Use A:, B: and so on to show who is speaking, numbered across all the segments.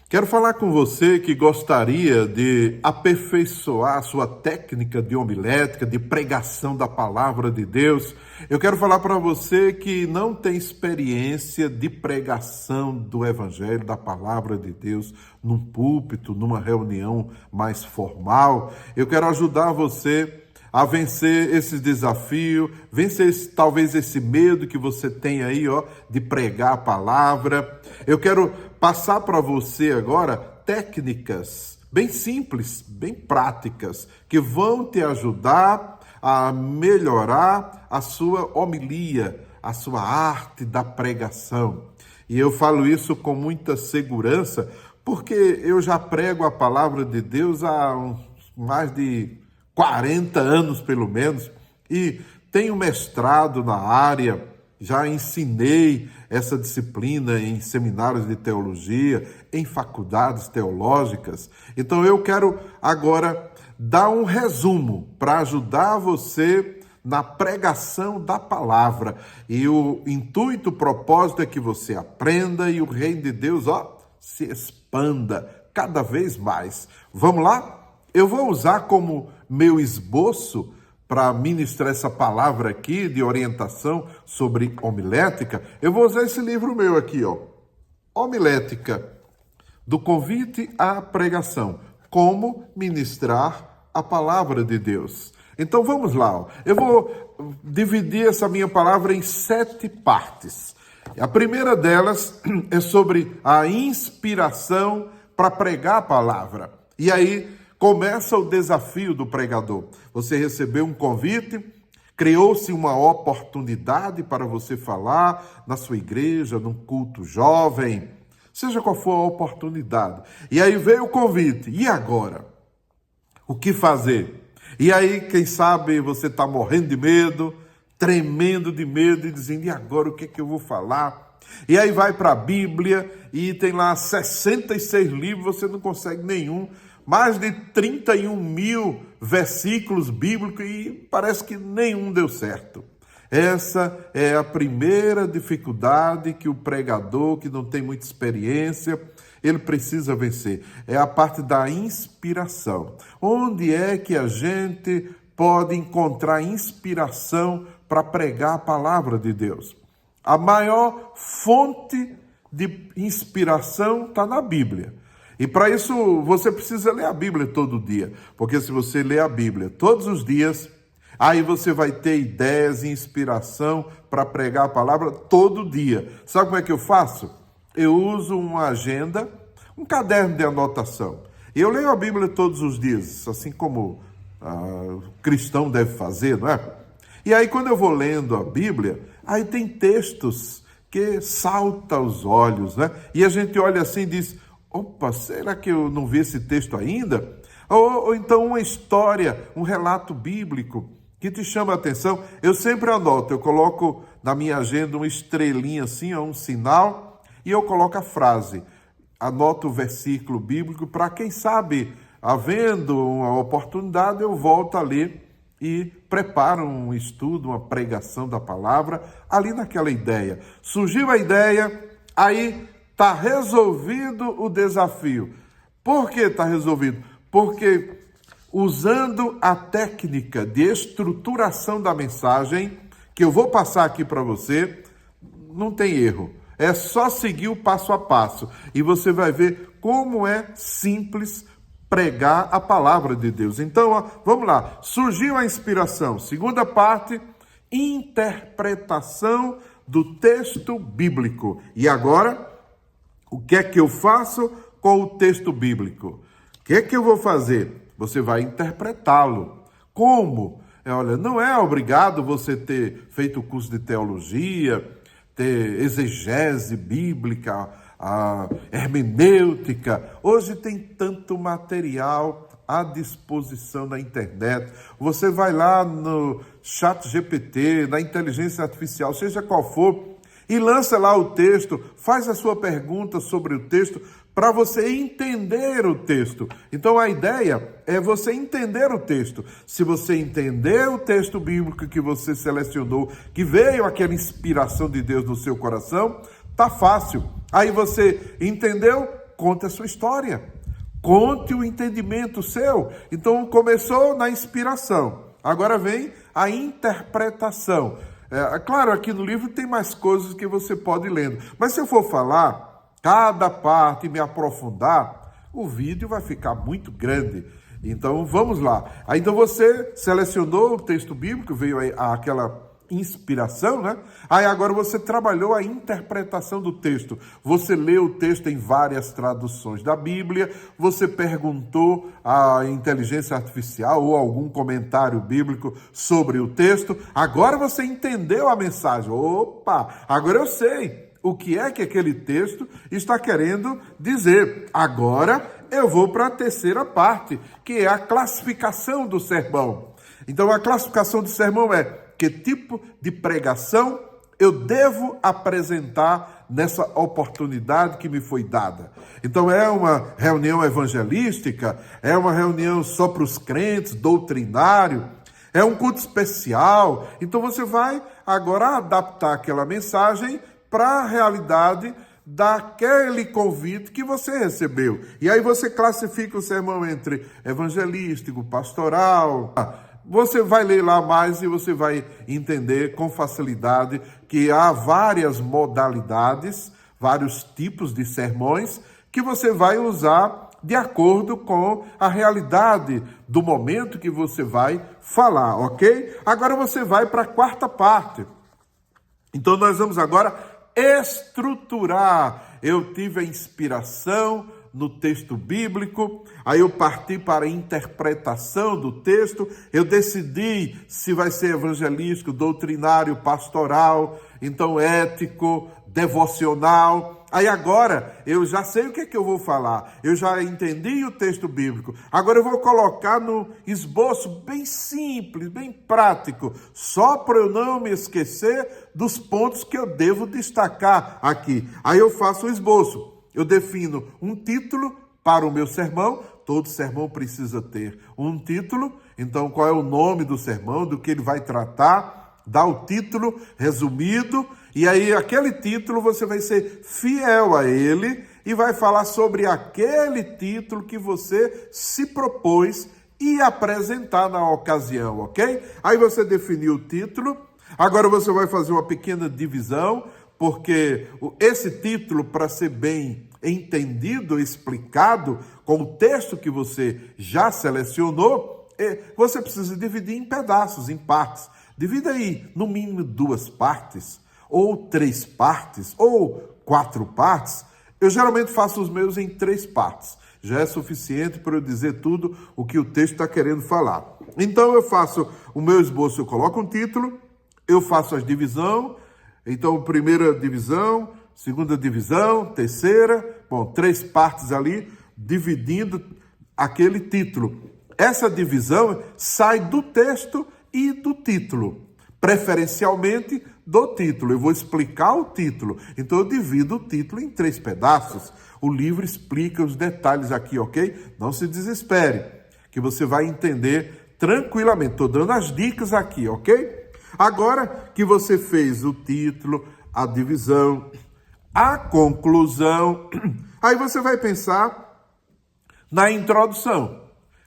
A: Quero falar com você que gostaria de aperfeiçoar a sua técnica de homilética, de pregação da palavra de Deus. Eu quero falar para você que não tem experiência de pregação do evangelho, da palavra de Deus, num púlpito, numa reunião mais formal. Eu quero ajudar você a vencer esse desafio, vencer talvez esse medo que você tem aí, de pregar a palavra. Eu quero passar para você agora técnicas bem simples, bem práticas, que vão te ajudar a melhorar a sua homilia, a sua arte da pregação. E eu falo isso com muita segurança, porque eu já prego a palavra de Deus há mais de 40 anos, pelo menos, e tenho mestrado na área, já ensinei essa disciplina em seminários de teologia, em faculdades teológicas. Então eu quero agora dar um resumo para ajudar você na pregação da palavra. E o intuito, o propósito é que você aprenda e o reino de Deus, se expanda cada vez mais. Vamos lá? Eu vou usar como meu esboço para ministrar essa palavra aqui de orientação sobre homilética. Eu vou usar esse livro meu aqui, Homilética, do convite à pregação. Como ministrar a palavra de Deus. Então vamos lá. Eu vou dividir essa minha palavra em 7 partes. A primeira delas é sobre a inspiração para pregar a palavra. E aí começa o desafio do pregador. Você recebeu um convite, criou-se uma oportunidade para você falar na sua igreja, num culto jovem, seja qual for a oportunidade. E aí veio o convite. E agora? O que fazer? E aí, quem sabe, você está morrendo de medo, tremendo de medo e dizendo, e agora o que é que eu vou falar? E aí vai para a Bíblia e tem lá 66 livros, você não consegue nenhum. Mais de 31 mil versículos bíblicos e parece que nenhum deu certo. Essa é a primeira dificuldade que o pregador, que não tem muita experiência, ele precisa vencer. É a parte da inspiração. Onde é que a gente pode encontrar inspiração para pregar a palavra de Deus? A maior fonte de inspiração está na Bíblia. E para isso você precisa ler a Bíblia todo dia, porque se você ler a Bíblia todos os dias, aí você vai ter ideias e inspiração para pregar a palavra todo dia. Sabe como é que eu faço? Eu uso uma agenda, um caderno de anotação. E eu leio a Bíblia todos os dias, assim como o cristão deve fazer, não é? E aí quando eu vou lendo a Bíblia, aí tem textos que saltam aos olhos, né? E a gente olha assim e diz, opa, será que eu não vi esse texto ainda? Ou então uma história, um relato bíblico que te chama a atenção. Eu sempre anoto, eu coloco na minha agenda uma estrelinha assim, um sinal, e eu coloco a frase. Anoto o versículo bíblico para quem sabe, havendo uma oportunidade, eu volto a ler e preparo um estudo, uma pregação da palavra ali naquela ideia. Surgiu a ideia, aí está resolvido o desafio. Por que está resolvido? Porque usando a técnica de estruturação da mensagem, que eu vou passar aqui para você, não tem erro. É só seguir o passo a passo. E você vai ver como é simples pregar a palavra de Deus. Então, vamos lá. Surgiu a inspiração. Segunda parte, interpretação do texto bíblico. E agora, o que é que eu faço com o texto bíblico? O que é que eu vou fazer? Você vai interpretá-lo. Como? Olha, não é obrigado você ter feito o curso de teologia, ter exegese bíblica, a hermenêutica. Hoje tem tanto material à disposição na internet. Você vai lá no ChatGPT, na inteligência artificial, seja qual for, e lança lá o texto, faz a sua pergunta sobre o texto, para você entender o texto. Então a ideia é você entender o texto. Se você entender o texto bíblico que você selecionou, que veio aquela inspiração de Deus no seu coração, tá fácil. Aí você entendeu, conte a sua história. Conte o entendimento seu. Então, começou na inspiração. Agora vem a interpretação. Claro, aqui no livro tem mais coisas que você pode ir lendo. Mas se eu for falar cada parte e me aprofundar, o vídeo vai ficar muito grande. Então, vamos lá. Aí, então, você selecionou o texto bíblico, veio aí aquela inspiração, né? Aí agora você trabalhou a interpretação do texto. Você leu o texto em várias traduções da Bíblia, você perguntou à inteligência artificial ou algum comentário bíblico sobre o texto. Agora você entendeu a mensagem. Opa, agora eu sei o que é que aquele texto está querendo dizer. Agora eu vou para a terceira parte, que é a classificação do sermão. Então a classificação do sermão é: que tipo de pregação eu devo apresentar nessa oportunidade que me foi dada? Então, é uma reunião evangelística? É uma reunião só para os crentes, doutrinário? É um culto especial? Então, você vai agora adaptar aquela mensagem para a realidade daquele convite que você recebeu. E aí você classifica o sermão entre evangelístico, pastoral. Você vai ler lá mais e você vai entender com facilidade que há várias modalidades, vários tipos de sermões que você vai usar de acordo com a realidade do momento que você vai falar, ok? Agora você vai para a quarta parte. Então nós vamos agora estruturar. Eu tive a inspiração no texto bíblico, aí eu parti para a interpretação do texto, eu decidi se vai ser evangelístico, doutrinário, pastoral, então ético, devocional. Aí agora eu já sei o que é que eu vou falar, eu já entendi o texto bíblico, agora eu vou colocar no esboço bem simples, bem prático, só para eu não me esquecer dos pontos que eu devo destacar aqui. Aí eu faço o esboço. Eu defino um título para o meu sermão. Todo sermão precisa ter um título. Então, qual é o nome do sermão, do que ele vai tratar? Dá o título resumido. E aí, aquele título, você vai ser fiel a ele e vai falar sobre aquele título que você se propôs e apresentar na ocasião, ok? Aí você definiu o título. Agora você vai fazer uma pequena divisão, porque esse título, para ser bem entendido, explicado, com o texto que você já selecionou, você precisa dividir em pedaços, em partes. Divida aí, no mínimo 2 partes, ou 3 partes, ou 4 partes. Eu geralmente faço os meus em 3 partes. Já é suficiente para eu dizer tudo o que o texto está querendo falar. Então eu faço o meu esboço, eu coloco um título, eu faço as divisões. Então, primeira divisão, segunda divisão, terceira, 3 partes ali, dividindo aquele título. Essa divisão sai do texto e do título, preferencialmente do título. Eu vou explicar o título, então eu divido o título em 3 pedaços. O livro explica os detalhes aqui, ok? Não se desespere, que você vai entender tranquilamente. Estou dando as dicas aqui, ok? Agora que você fez o título, a divisão, a conclusão, aí você vai pensar na introdução.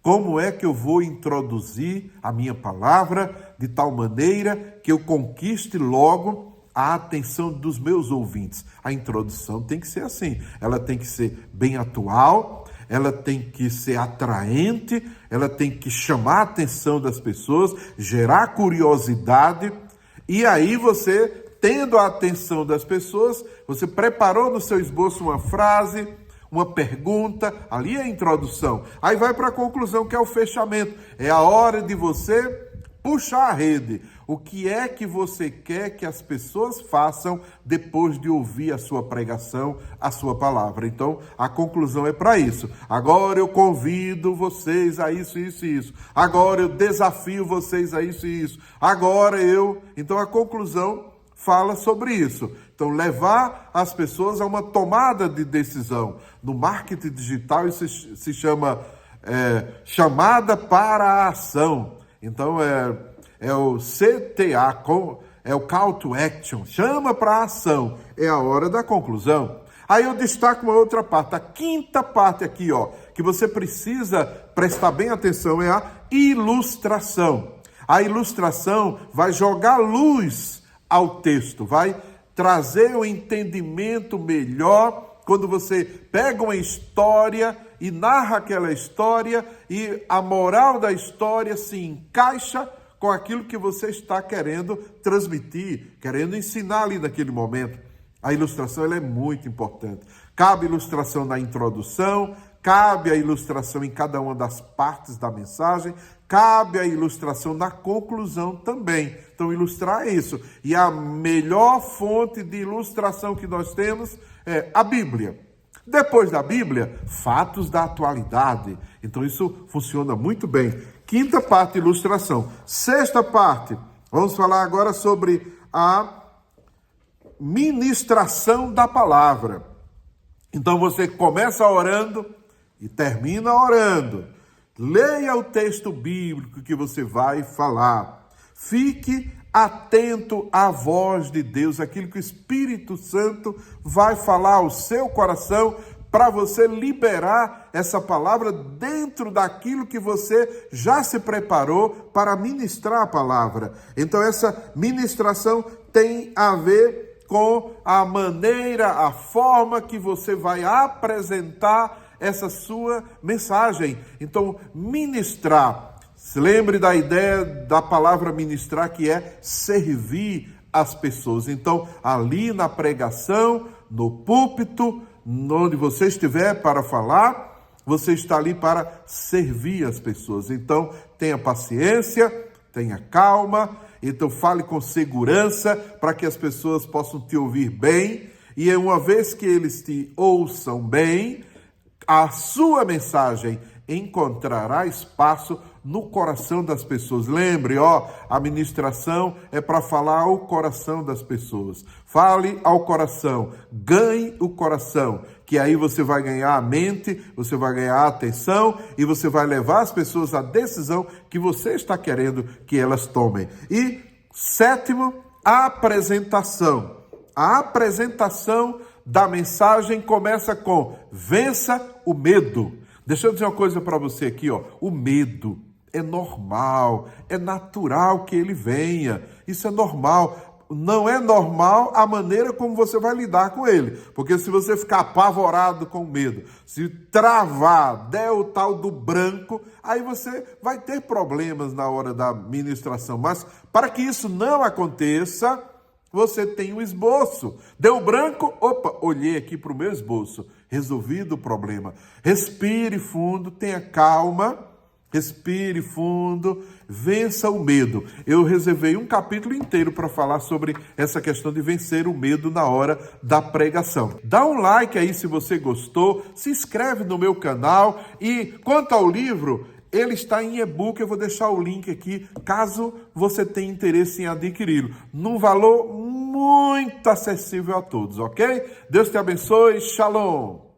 A: Como é que eu vou introduzir a minha palavra de tal maneira que eu conquiste logo a atenção dos meus ouvintes? A introdução tem que ser assim, ela tem que ser bem atual, ela tem que ser atraente, ela tem que chamar a atenção das pessoas, gerar curiosidade, e aí você, tendo a atenção das pessoas, você preparou no seu esboço uma frase, uma pergunta, ali é a introdução. Aí vai para a conclusão, que é o fechamento. É a hora de você puxar a rede. O que é que você quer que as pessoas façam depois de ouvir a sua pregação, a sua palavra? Então, a conclusão é para isso. Agora eu convido vocês a isso, isso e isso. Agora eu desafio vocês a isso e isso. Agora eu... Então, a conclusão fala sobre isso. Então, levar as pessoas a uma tomada de decisão. No marketing digital, isso se chama chamada para a ação. Então, é o CTA, é o Call to Action. Chama para a ação. É a hora da conclusão. Aí eu destaco uma outra parte. A quinta parte aqui, ó, que você precisa prestar bem atenção é a ilustração. A ilustração vai jogar luz ao texto, vai trazer um entendimento melhor quando você pega uma história e narra aquela história e a moral da história se encaixa com aquilo que você está querendo transmitir, querendo ensinar ali naquele momento. A ilustração ela é muito importante. Cabe ilustração na introdução, cabe a ilustração em cada uma das partes da mensagem, cabe a ilustração na conclusão também. Então, ilustrar é isso. E a melhor fonte de ilustração que nós temos é a Bíblia. Depois da Bíblia, fatos da atualidade. Então, isso funciona muito bem. Quinta parte, ilustração. Sexta parte, vamos falar agora sobre a ministração da palavra. Então, você começa orando e termina orando. Leia o texto bíblico que você vai falar. Fique atento à voz de Deus, aquilo que o Espírito Santo vai falar ao seu coração para você liberar essa palavra dentro daquilo que você já se preparou para ministrar a palavra. Então essa ministração tem a ver com a maneira, a forma que você vai apresentar essa sua mensagem. Então, ministrar. Se lembre da ideia da palavra ministrar, que é servir as pessoas. Então, ali na pregação, no púlpito, onde você estiver para falar, você está ali para servir as pessoas. Então, tenha paciência, tenha calma, então fale com segurança para que as pessoas possam te ouvir bem. E uma vez que eles te ouçam bem, a sua mensagem encontrará espaço no coração das pessoas. Lembre, a ministração é para falar ao coração das pessoas. Fale ao coração, ganhe o coração, que aí você vai ganhar a mente, você vai ganhar a atenção e você vai levar as pessoas à decisão que você está querendo que elas tomem. E sétimo, a apresentação. A apresentação da mensagem começa com: vença o medo. Deixa eu dizer uma coisa para você aqui, o medo é normal, é natural que ele venha, isso é normal. Não é normal a maneira como você vai lidar com ele, porque se você ficar apavorado com medo, se travar, der o tal do branco, aí você vai ter problemas na hora da ministração. Mas para que isso não aconteça, você tem um esboço. Deu branco, olhei aqui para o meu esboço. Resolvido o problema. Respire fundo, tenha calma. Respire fundo, vença o medo. Eu reservei um capítulo inteiro para falar sobre essa questão de vencer o medo na hora da pregação. Dá um like aí se você gostou, se inscreve no meu canal e quanto ao livro, ele está em e-book, eu vou deixar o link aqui, caso você tenha interesse em adquiri-lo, num valor muito acessível a todos, ok? Deus te abençoe, shalom!